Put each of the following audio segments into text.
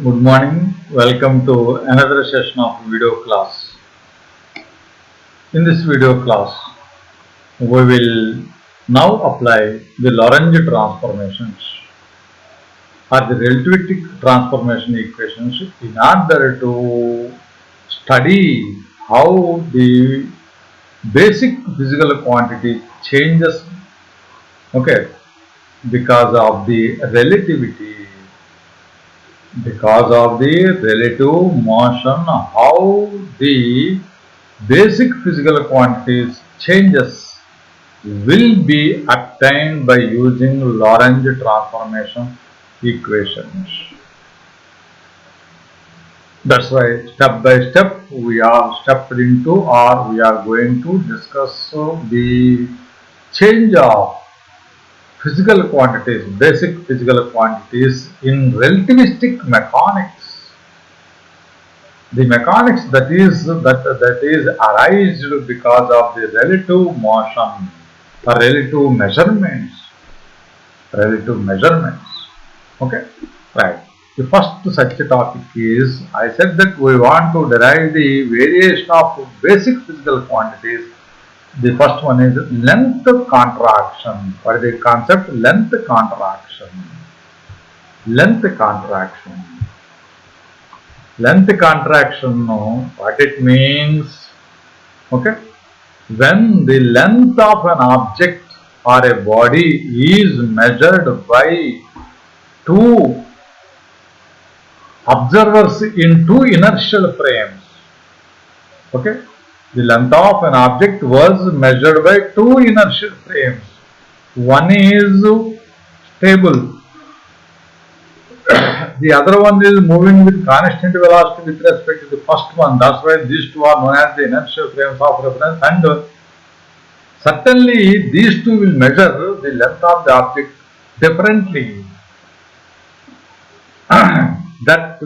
Good morning. Welcome to another session of video class. In this video class, we will now apply the Lorentz transformations or the relativistic transformation equations in order to study how the basic physical quantity changes, okay, because of the relativity, because of the relative motion, how the basic physical quantities changes will be obtained by using Lorentz transformation equations. That's why step by step we are stepped into, or we are going to discuss the change of physical quantities, basic physical quantities in relativistic mechanics. The mechanics that is arised because of the relative motion or relative measurements. Okay, right. The first such topic is, I said that we want to derive the variation of basic physical quantities. The first one is length contraction. What is the concept? Length contraction. Length contraction. Length contraction, no, what it means? Okay, when the length of an object or a body is measured by two observers in two inertial frames. Okay, the length of an object was measured by two inertial frames. One is stable, the other one is moving with constant velocity with respect to the first one. That's why these two are known as the inertial frames of reference, and certainly these two will measure the length of the object differently. That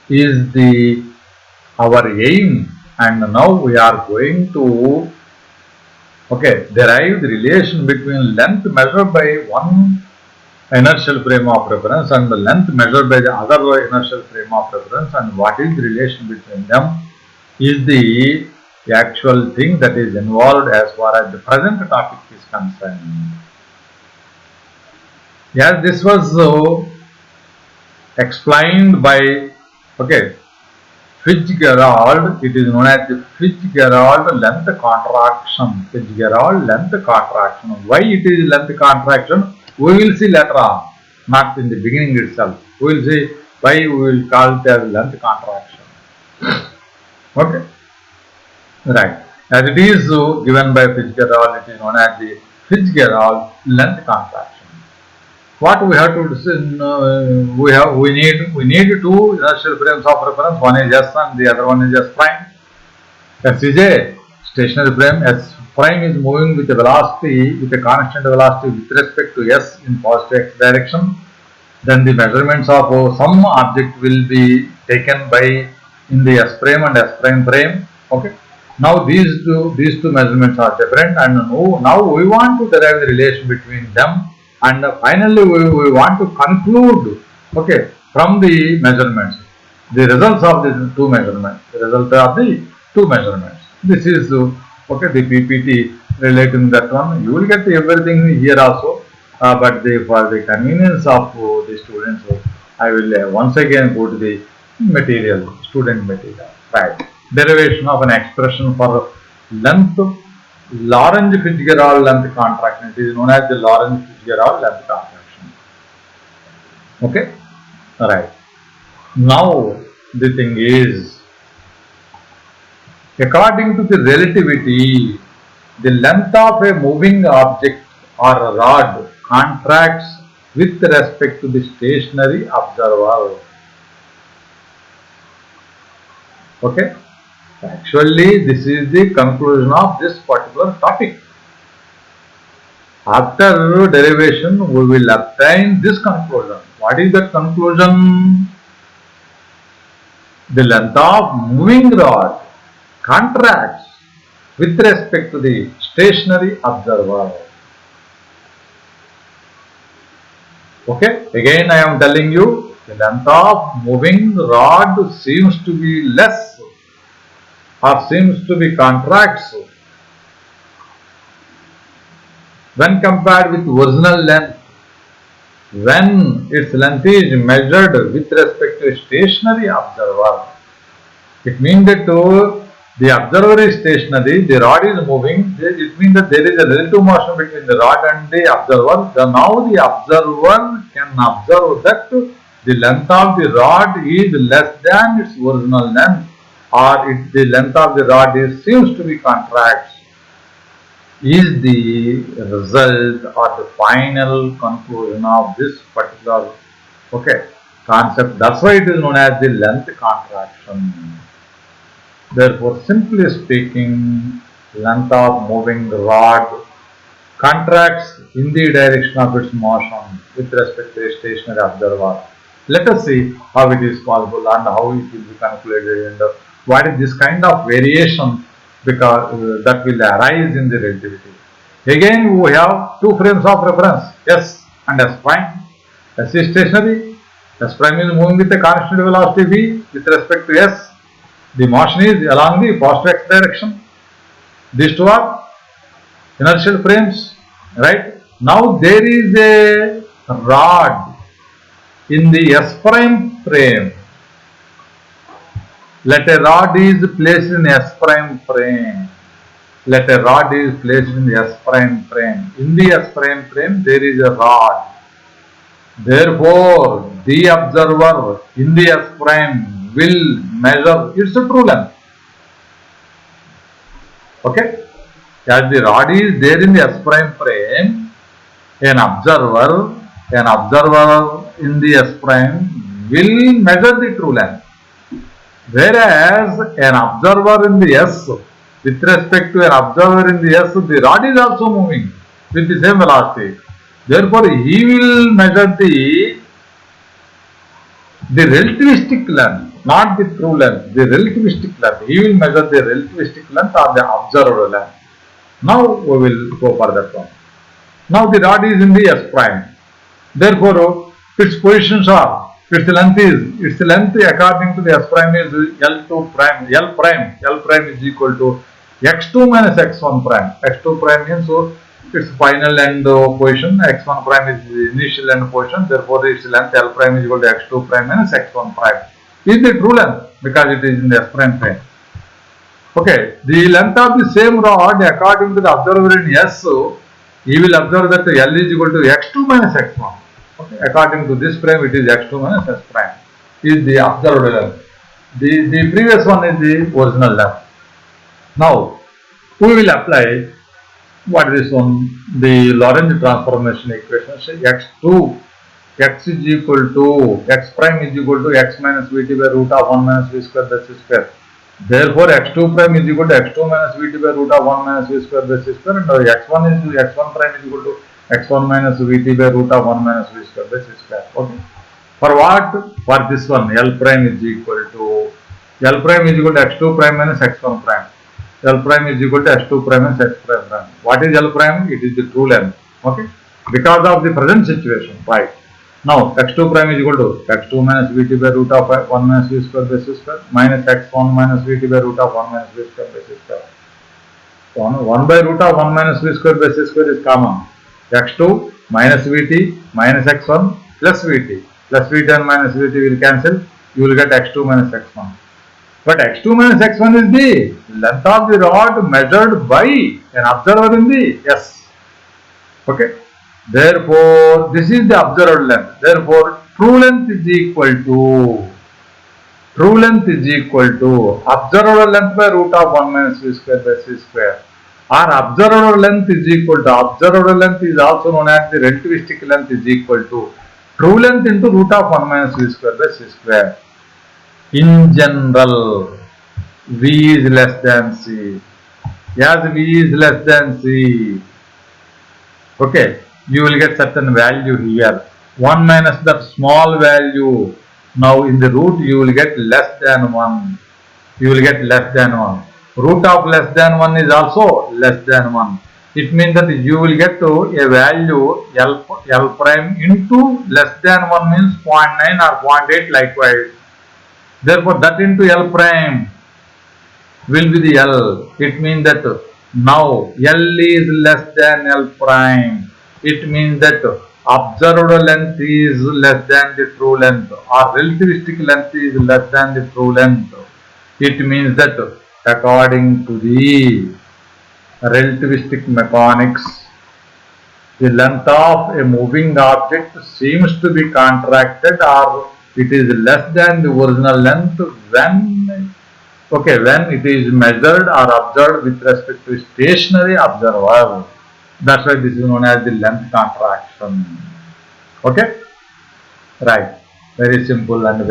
is the our aim, and now we are going to derive the relation between length measured by one inertial frame of reference and the length measured by the other inertial frame of reference, and what is the relation between them is the actual thing that is involved as far as the present topic is concerned. Yes, this was explained by Fitzgerald. It is known as the Fitzgerald length contraction. Fitzgerald length contraction. Why it is length contraction? We will see later on, not in the beginning itself. We will see why we will call it as length contraction. Okay, right. As it is given by Fitzgerald, it is known as the Fitzgerald length contraction. What we have to do, we need two inertial frames of reference. One is S and the other one is S prime. S is a stationary frame. S prime is moving with a velocity, with a constant velocity with respect to S in positive x direction. Then the measurements of some object will be taken by in the S prime and S prime frame. Okay. Now these two measurements are different, and now we want to derive the relation between them, and finally we want to conclude from the measurements the results of the two measurements. This is the PPT relating that one. You will get everything here also, but for the convenience of the students, I will once again go to the student material. Right. Derivation of an expression for length, Lorentz Fitzgerald length contraction. It is known as the Lorentz Fitzgerald length contraction. Okay, right. Now the thing is, according to the relativity, the length of a moving object or a rod contracts with respect to the stationary observer. Okay. Actually, this is the conclusion of this particular topic. After derivation, we will obtain this conclusion. What is that conclusion? The length of moving rod contracts with respect to the stationary observer. Okay, again I am telling you, The length of moving rod seems to be less or seems to be contracts when compared with original length when its length is measured with respect to a stationary observer. It means that the observer is stationary, the rod is moving, it means that there is a relative motion between the rod and the observer. Now the observer can observe that the length of the rod is less than its original length, or the length of the rod seems to be contracts, is the result or the final conclusion of this particular concept. That's why it is known as the length contraction. Therefore, simply speaking, length of moving rod contracts in the direction of its motion with respect to a stationary observer. Let us see how it is possible and how it will be calculated and what is this kind of variation because that will arise in the relativity. Again, we have two frames of reference, S and S prime. S is stationary, S prime is moving with a constant velocity v with respect to S. The motion is along the positive x direction. These two are inertial frames, right? Now there is a rod in the S prime frame. Let a rod is placed in S prime frame. Let a rod is placed in the S prime frame. In the S prime frame there is a rod. Therefore, the observer in the S prime will measure its true length. Okay? As the rod is there in the S prime frame, an observer in the S prime will measure the true length. Whereas an observer in the S, with respect to an observer in the S, the rod is also moving with the same velocity. Therefore, he will measure the relativistic length, not the true length, the relativistic length. He will measure the relativistic length or the observed length. Now we will go for that one. Now the rod is in the S prime. Therefore, its positions are, its length according to the S prime is L2 prime, L prime is equal to x2 minus x1 prime. x2 prime means its final end position, x1 prime is the initial end position, therefore its length L prime is equal to x2 prime minus x1 prime. Is the true length because it is in the S prime frame. Okay, the length of the same rod according to the observer in S, he will observe that L is equal to x2 minus x1. Okay, according to this frame, it is x2 minus s prime. Is the observed length. The previous one is the original length. Now, we will apply what is this one? The Lorentz transformation equation. Say x2, x is equal to, x prime is equal to x minus vt by root of 1 minus v square by c square. Therefore, x2 prime is equal to x2 minus vt by root of 1 minus v square by c square, and x1 prime is equal to x1 minus vt by root of 1 minus v square by c square. Okay. For what? For this one, L prime is equal to x2 prime minus x1 prime. L prime is equal to x2 prime minus x prime. What is L prime? It is the true length. Okay. Because of the present situation, right? Now, x2 prime is equal to x2 minus vt by root of 1 minus v square by c square minus x1 minus vt by root of 1 minus v square by c square. So, 1 by root of 1 minus v square by c square is common. x2 minus vt minus x1 plus vt and minus vt will cancel. You will get x2 minus x1. But x2 minus x1 is the length of the rod measured by an observer in the S. Okay. Therefore, this is the observed length. Therefore, true length is equal to observed length by root of 1 minus v square by c square. Or observed length is equal to, observed length is also known as the relativistic length is equal to true length into root of 1 minus v square by c square. In general, V is less than C. As V is less than C, okay, you will get certain value here. 1 minus that small value. Now in the root you will get less than 1. Root of less than 1 is also less than 1. it means that you will get to a value L prime into less than 1 means 0.9 or 0.8 likewise. Therefore, that into L prime will be the L. It means that now L is less than L prime. It means that observed length is less than the true length, or relativistic length is less than the true length. It means that according to the relativistic mechanics, the length of a moving object seems to be contracted, or it is less than the original length when it is measured or observed with respect to stationary observer. That's why this is known as the length contraction. Okay, right? Very simple and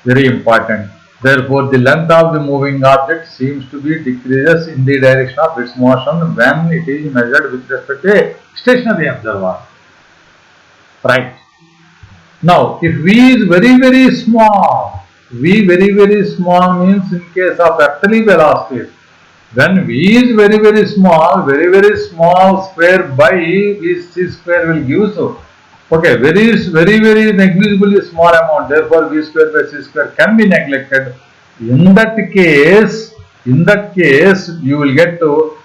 very important. Therefore, the length of the moving object seems to be decreases in the direction of its motion when it is measured with respect to a stationary observer. Right. Now, if V is very small, V very small means in case of earthly velocities, when V is very small square by VC square will give so. Okay, very negligibly small amount. Therefore, V square by C square can be neglected. In that case, you will get to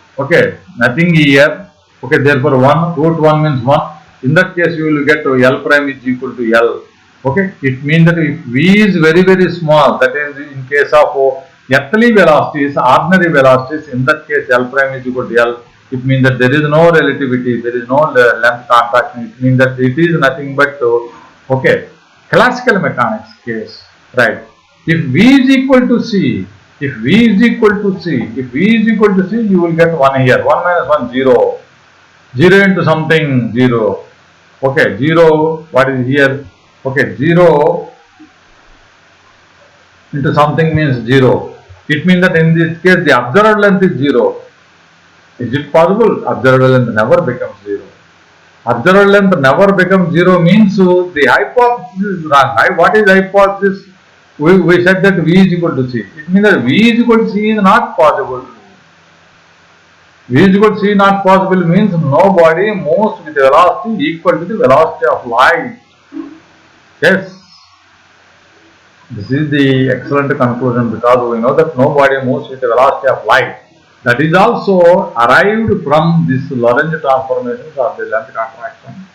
nothing here. Okay, therefore root 1 means 1. In that case, you will get to L prime is equal to L. Okay, it means that if V is very small, that is in case of earthly velocities, ordinary velocities, in that case L prime is equal to L. It means that there is no relativity, there is no length contraction. It means that it is nothing but classical mechanics case, right? If V is equal to C, you will get 1 here. 1 minus 1, 0. 0 into something, 0. Okay, 0, what is here? Okay, 0 into something means 0. It means that in this case the observed length is 0. Is it possible? Observed length never becomes 0. Observed length never becomes 0 means the hypothesis is wrong. What is hypothesis? We said that V is equal to C. It means that V is equal to C is not possible. V is equal to C not possible means no body moves with velocity equal to the velocity of light. Yes. This is the excellent conclusion, because we know that no body moves with the velocity of light. That is also arrived from this Lorentz transformations of the length contraction.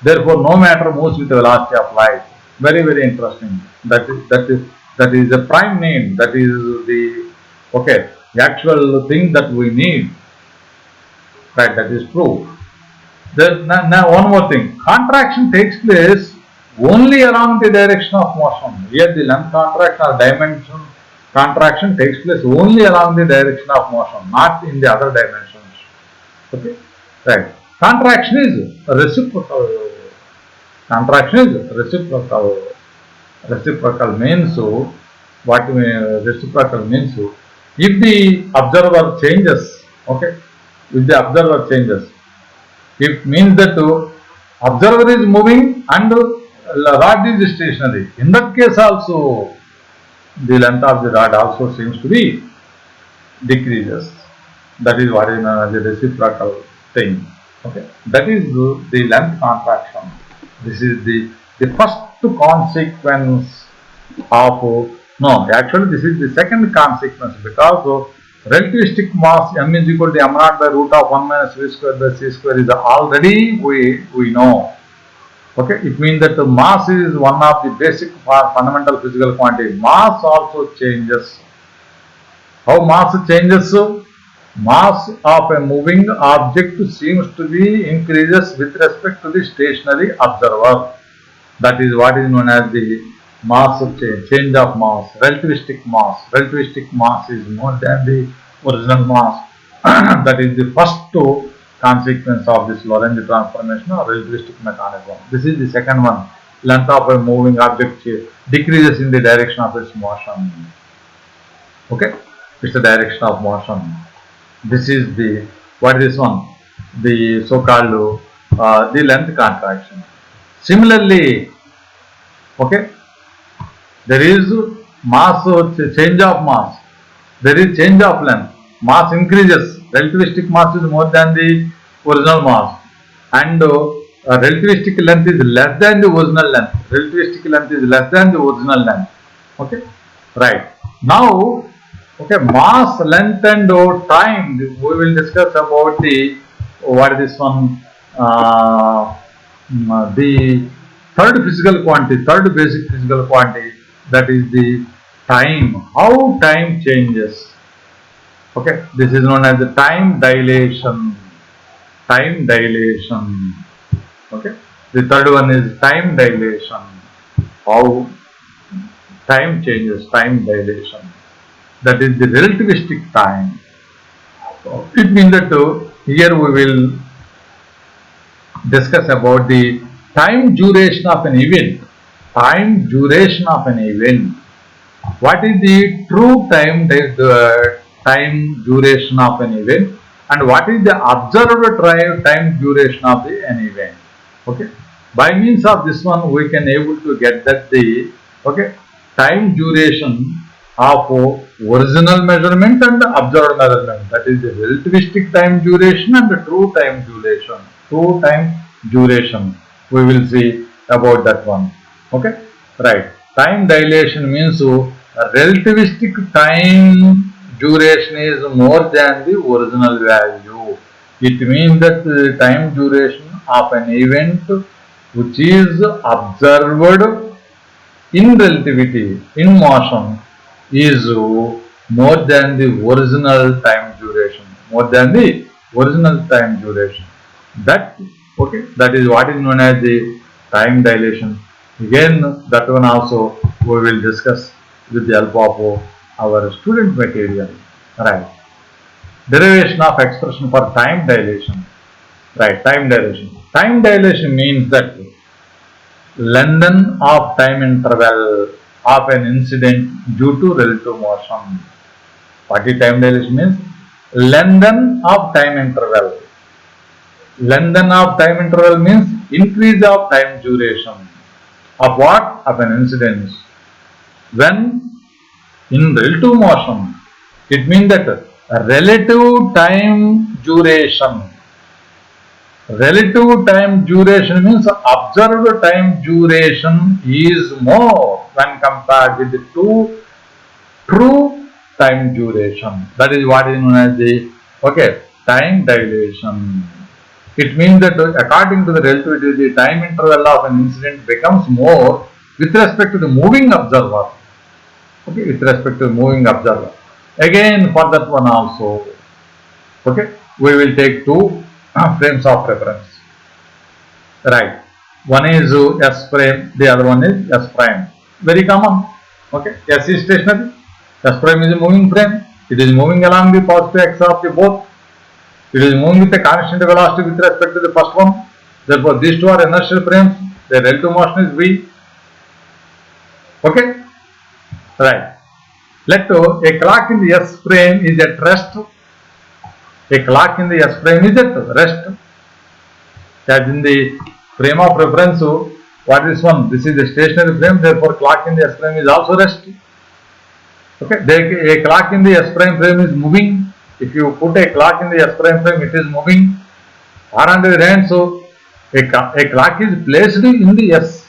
Therefore, no matter moves with the velocity of light. Very interesting. That is the prime name. That is the actual thing that we need. Right, that is true. Then now one more thing. Contraction takes place only along the direction of motion. Here the length contraction or dimension contraction takes place only along the direction of motion, not in the other dimensions. Okay, right. Contraction is reciprocal. Reciprocal means what reciprocal means if the observer changes. Okay, if the observer changes, it means that observer is moving and rod is stationary. In that case also, the length of the rod also seems to be decreases. That is what is known as the reciprocal thing. Okay, that is the length contraction. This is the first consequence of actually this is the second consequence, because relativistic mass m is equal to m naught by root of 1 minus v square by c square is already we know. Okay, it means that the mass is one of the basic fundamental physical quantity. Mass also changes. How mass changes? Mass of a moving object seems to be increases with respect to the stationary observer. That is what is known as the mass change of mass, relativistic mass. Relativistic mass is more than the original mass. That is the first consequence of this Lorentz transformation or relativistic mechanism. This is the second one. Length of a moving object decreases in the direction of its motion. Okay, it's the direction of motion. This is the what is this one? The so-called the length contraction. Similarly, okay, there is mass change of mass. There is change of length. Mass increases. relativistic mass is more than the original mass, and relativistic length is less than the original length. Relativistic length is less than the original length. Okay, right. Now, okay, mass, length, and time. We will discuss about the what is this one? The third physical quantity, third basic physical quantity, that is the time. How time changes. Okay, this is known as the time dilation. Time dilation. Okay, the third one is time dilation. How time changes, time dilation. That is the relativistic time. It means that here we will discuss about the time duration of an event. Time duration of an event. What is the true time duration of an event, and what is the observed time duration of an event? Okay, by means of this one we can able to get that the time duration of original measurement and observed measurement. That is the relativistic time duration and the true time duration. True time duration, we will see about that one. Okay, right. Time dilation means relativistic time duration is more than the original value. It means that the time duration of an event which is observed in relativity, in motion, is more than the original time duration. More than the original time duration. That is what is known as the time dilation. Again, that one also we will discuss with the help of our student material. Right. Derivation of expression for time dilation. Right. Time dilation. Time dilation means that lengthening of time interval of an incident due to relative motion. What is time dilation means? Lengthening of time interval. Lengthening of time interval means increase of time duration of what? Of an incident. When in relative motion, it means that relative time duration. Relative time duration means observed time duration is more when compared with the true time duration. That is what is known as the time dilation. It means that according to the relativity, the time interval of an incident becomes more with respect to the moving observer. Okay, with respect to the moving observer. Again, for that one also, we will take two frames of reference. Right. One is S frame, the other one is S prime. Very common. Okay, S is stationary, S prime is a moving frame. It is moving along the positive axis of the both. It is moving with a constant velocity with respect to the first one. Therefore, these two are inertial frames. Their relative motion is v. Okay, right. Let a clock in the S frame is at rest. A clock in the S frame is at rest. As in the frame of reference, what is one? This is a stationary frame. Therefore, clock in the S frame is also rest. Okay, a clock in the S prime frame is moving. If you put a clock in the S prime frame, it is moving. Or on the other hand, so a clock is placed in the S.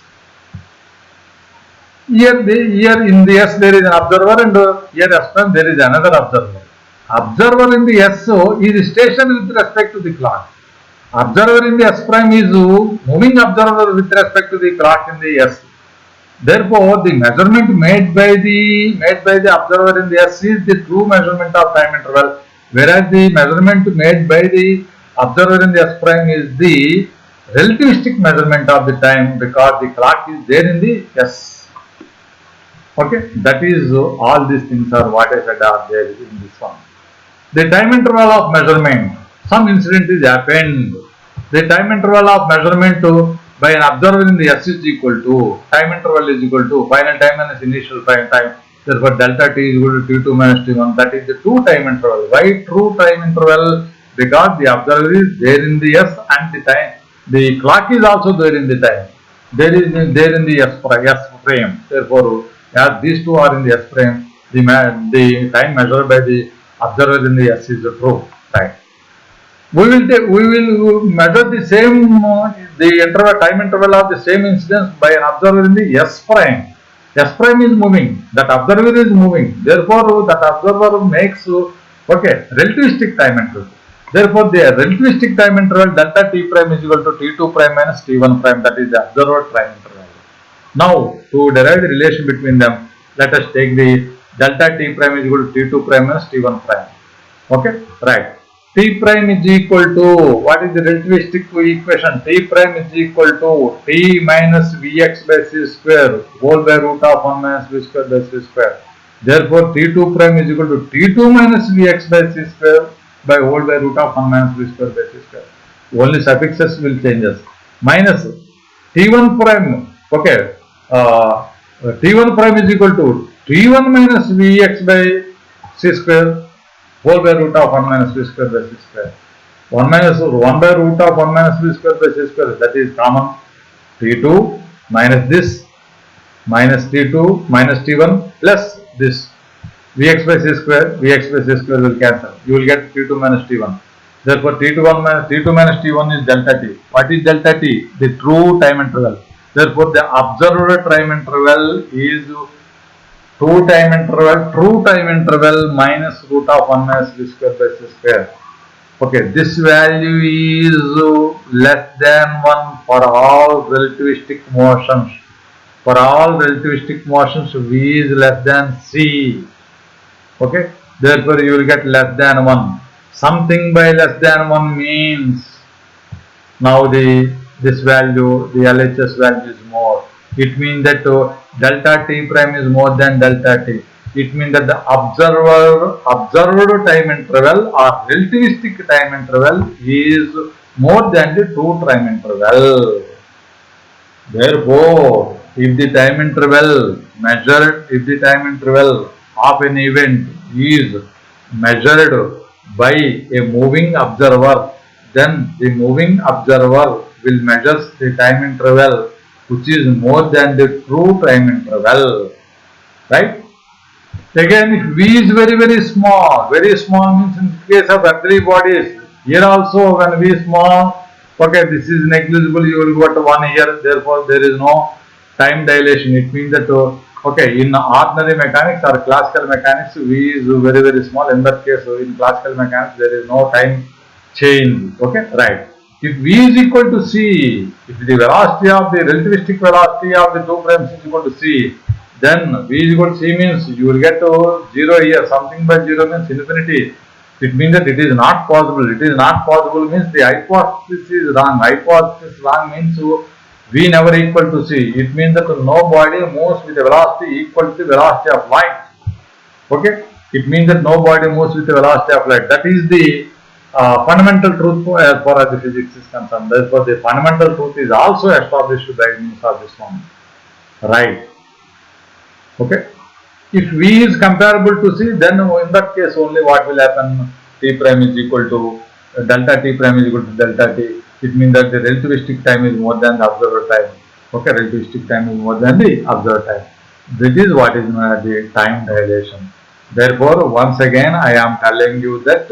Here in the S there is an observer, and here S prime there is another observer. Observer in the S is stationary with respect to the clock. Observer in the S prime is moving observer with respect to the clock in the S. Therefore, the measurement made by the observer in the S is the true measurement of time interval, whereas the measurement made by the observer in the S prime is the relativistic measurement of the time, because the clock is there in the S. Okay, that is all these things are what I said are there in this one. The time interval of measurement, some incident is happened. The time interval of measurement by an observer in the S is equal to time interval is equal to final time minus initial time. Therefore, delta t is equal to t2 minus t1. That is the true time interval. Why true time interval? Because the observer is there in the S and the clock is also there in the time. There in the S frame. Therefore, as these two are in the S frame, the time measured by the observer in the S is true. Right. We will measure the same the interval time interval of the same incidence by an observer in the S prime. S prime is moving. That observer is moving. Therefore, that observer makes relativistic time interval. Therefore, the relativistic time interval delta t prime is equal to t2 prime minus t1 prime. That is the observer time interval. Now, to derive the relation between them, let us take the delta t prime is equal to t2 prime minus t1 prime. Okay, right. T prime is equal to, what is the relativistic equation? T prime is equal to T minus Vx by c square whole by root of 1 minus v square by c square. Therefore, T2 prime is equal to T2 minus Vx by c square by whole by root of 1 minus v square by c square. Only suffixes will change us. Minus T1 prime, okay, T1 prime is equal to T1 minus Vx by c square whole by root of 1 minus v square by c square. 1 by root of 1 minus v square by c square, that is common. T2 minus this minus T2 minus T1 plus this Vx by c square will cancel. You will get T2 minus T1. Therefore, T2 minus T1 is delta T. What is delta T? The true time interval. Therefore, the observed time interval is true time interval minus root of 1 minus v square by c square. Okay, this value is less than 1 for all relativistic motions. For all relativistic motions, v is less than c. Okay, therefore you will get less than 1. Something by less than 1 means now this value, the LHS value is more. It means that delta t prime is more than delta t. It means that the observed time interval or relativistic time interval is more than the true time interval. Therefore, if the time interval of an event is measured by a moving observer, then the moving observer will measure the time interval which is more than the true time interval. Right? Again, if V is very small means in case of earthly bodies, here also when V is small, okay, this is negligible, you will get 1 year, therefore there is no time dilation. It means that, okay, in ordinary mechanics or classical mechanics, V is very small. In that case, in classical mechanics, there is no time change. Okay, right. If V is equal to C, if the velocity of the relativistic velocity of the two frames is equal to C, then V is equal to C means you will get to 0 here. Something by 0 means infinity. It means that it is not possible. It is not possible means the hypothesis is wrong. Hypothesis wrong means V never equal to C. It means that no body moves with a velocity equal to the velocity of light. Okay? It means that no body moves with the velocity of light. That is the fundamental truth as far as the physics is concerned. Therefore, the fundamental truth is also established by means of this one. Right. Okay. If V is comparable to C, then in that case only what will happen? T prime is equal to delta T prime is equal to delta T. It means that the relativistic time is more than the observed time. Okay, relativistic time is more than the observed time. This is what is known as the time dilation. Therefore, once again, I am telling you that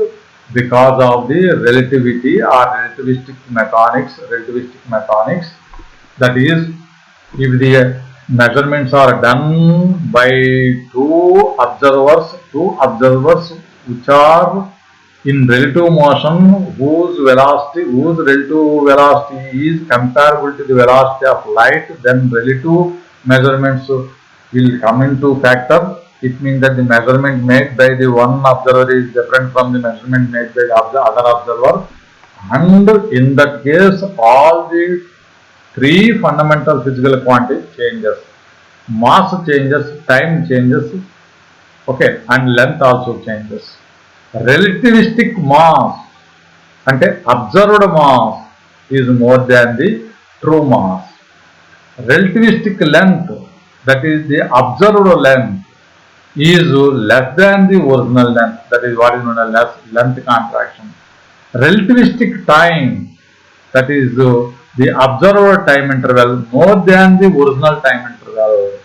because of the relativity or relativistic mechanics, that is, if the measurements are done by two observers which are in relative motion, whose relative velocity is comparable to the velocity of light, then relative measurements will come into factor. It means that the measurement made by the one observer is different from the measurement made by the other observer, and in that case all the three fundamental physical quantities changes. Mass changes, time changes, okay, and length also changes. Relativistic mass ante observed mass is more than the true mass. Relativistic length, that is the observed length, is less than the original length. That is what is known as length contraction. Relativistic time, that is the observed time interval more than the original time interval.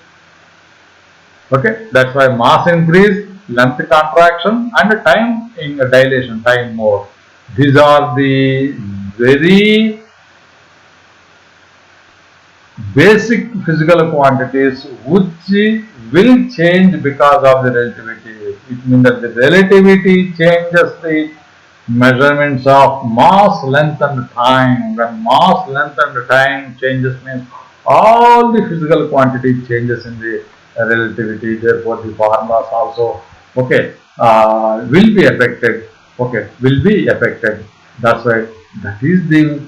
Okay, that's why mass increase length contraction and time in dilation, time mode. These are the very basic physical quantities which will change because of the relativity. It means that the relativity changes the measurements of mass, length and time. When mass, length and time changes means all the physical quantity changes in the relativity. Therefore, the formulas also will be affected. Will be affected. That's why that is the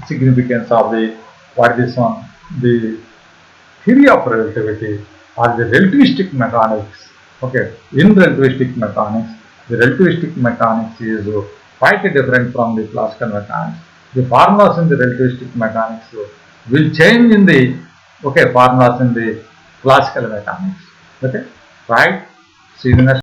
significance of the what is one the theory of relativity or the relativistic mechanics. In relativistic mechanics, the relativistic mechanics is quite different from the classical mechanics. The formulas in the relativistic mechanics will change in the formulas in the classical mechanics. Right. See you next.